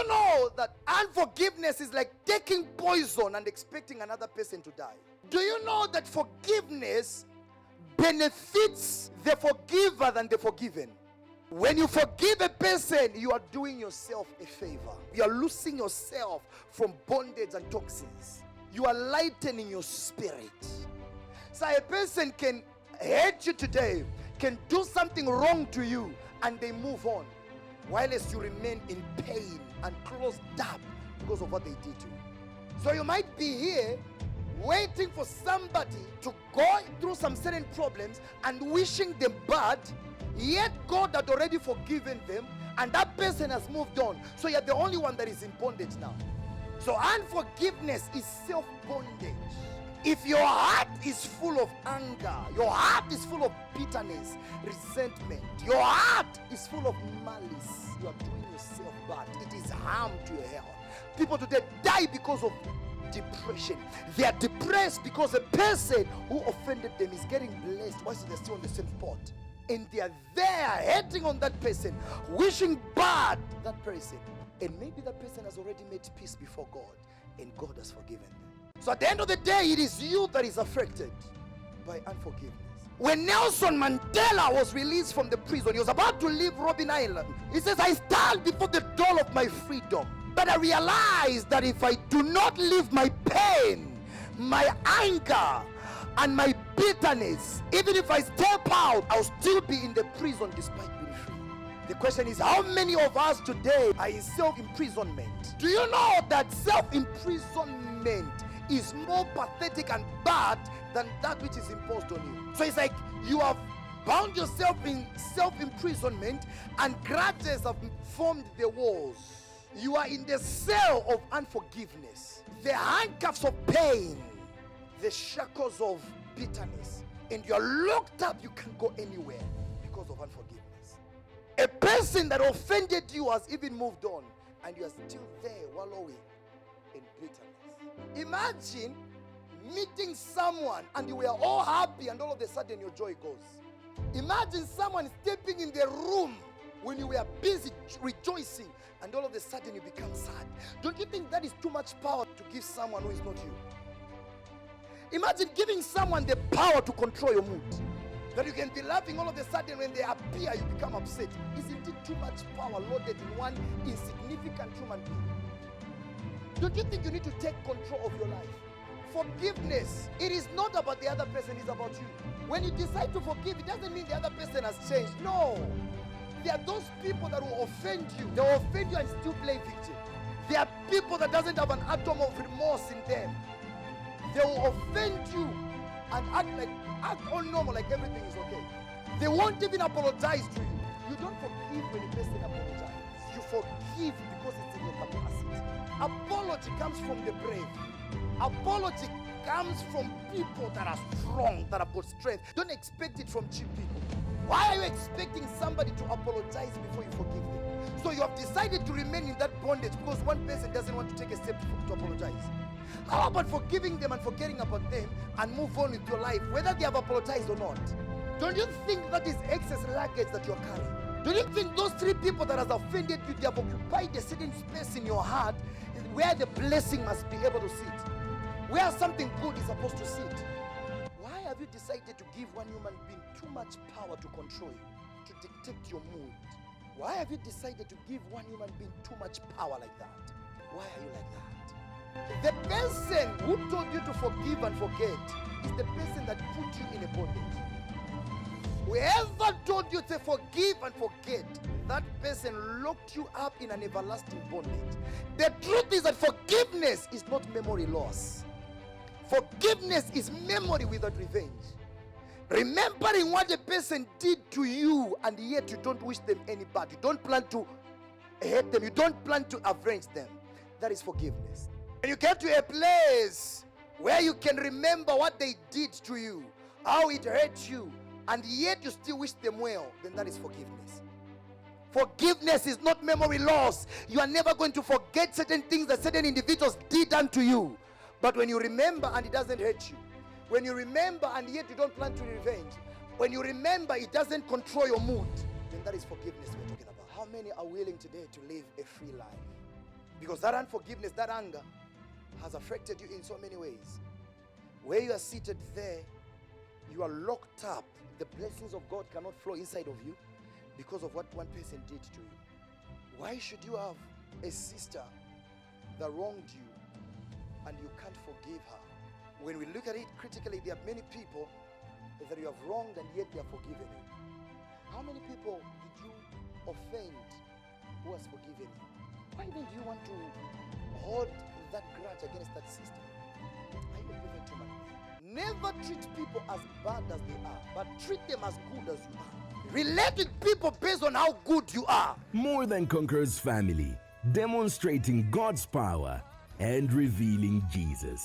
know that unforgiveness is like taking poison and expecting another person to die? Do you know that forgiveness benefits the forgiver than the forgiven? When you forgive a person, you are doing yourself a favor. You are loosing yourself from bondage and toxins. You are lightening your spirit. So a person can hate you today, can do something wrong to you, and they move on, while as you remain in pain and closed up because of what they did to you. So you might be here waiting for somebody to go through some certain problems and wishing them bad, yet God had already forgiven them and that person has moved on. So you're the only one that is in bondage now. So unforgiveness is self-bondage. If your heart is full of anger, your heart is full of bitterness, resentment, your heart is full of malice, you are doing yourself bad. It is harm to your health. People today die because of depression. They are depressed because the person who offended them is getting blessed whilst they're still on the same spot. And they are there hating on that person, wishing bad that person. And maybe that person has already made peace before God, and God has forgiven them. So at the end of the day, it is you that is affected by unforgiveness. When Nelson Mandela was released from the prison, he was about to leave Robben Island. He says, I stand before the door of my freedom, but I realized that if I do not leave my pain, my anger, and my bitterness, even if I step out, I'll still be in the prison despite being free. The question is, how many of us today are in self-imprisonment? Do you know that self-imprisonment is more pathetic and bad than that which is imposed on you? So it's like you have bound yourself in self-imprisonment and grudges have formed the walls. You are in the cell of unforgiveness, the handcuffs of pain, the shackles of bitterness, and you are locked up. You can't go anywhere because of unforgiveness. A person that offended you has even moved on, and you are still there wallowing in bitterness. Imagine meeting someone and you were all happy and all of a sudden your joy goes. Imagine someone stepping in the room when you were busy rejoicing and all of a sudden you become sad. Don't you think that is too much power to give someone who is not you? Imagine giving someone the power to control your mood. That you can be laughing, all of a sudden when they appear, you become upset. Isn't it too much power loaded in one insignificant human being? Don't you think you need to take control of your life? Forgiveness, it is not about the other person, it's about you. When you decide to forgive, it doesn't mean the other person has changed. No. There are those people that will offend you. They will offend you and still play victim. There are people that doesn't have an atom of remorse in them. They will offend you and act all normal, like everything is okay. They won't even apologize to you. You don't forgive when a person apologizes. You forgive because it's in your capacity. Apology comes from the brave. Apology comes from people that are strong, that have got strength. Don't expect it from cheap people. Why are you expecting somebody to apologize before you forgive them? So you have decided to remain in that bondage because one person doesn't want to take a step to apologize. How about forgiving them and forgetting about them and move on with your life, whether they have apologized or not? Don't you think that is excess luggage that you're carrying? Don't you think those three people that has offended you, they have occupied a certain space in your heart where the blessing must be able to sit, where something good is supposed to sit? Why have you decided to give one human being too much power to control you, to dictate your mood? Why have you decided to give one human being too much power like that? Why are you like that? The person who told you to forgive and forget is the person that put you in a bondage. Whoever told you to forgive and forget, that person locked you up in an everlasting bondage. The truth is that forgiveness is not memory loss. Forgiveness is memory without revenge. Remembering what a person did to you and yet you don't wish them any bad. You don't plan to hate them. You don't plan to avenge them. That is forgiveness. When you get to a place where you can remember what they did to you, how it hurt you, and yet you still wish them well, then that is forgiveness. Forgiveness is not memory loss. You are never going to forget certain things that certain individuals did unto you. But when you remember and it doesn't hurt you, when you remember and yet you don't plan to revenge, when you remember it doesn't control your mood, then that is forgiveness we're talking about. How many are willing today to live a free life? Because that unforgiveness, that anger, has affected you in so many ways. Where you are seated there, you are locked up. The blessings of God cannot flow inside of you because of what one person did to you. Why should you have a sister that wronged you and you can't forgive her? When we look at it critically, there are many people that you have wronged and yet they are forgiven you. How many people did you offend who has forgiven you? Why then do you want to hold that grudge against that sister? Are you a perfect human being? Never treat people as bad as they are, but treat them as good as you are. Relate with people based on how good you are. More Than Conquerors family, demonstrating God's power and revealing Jesus.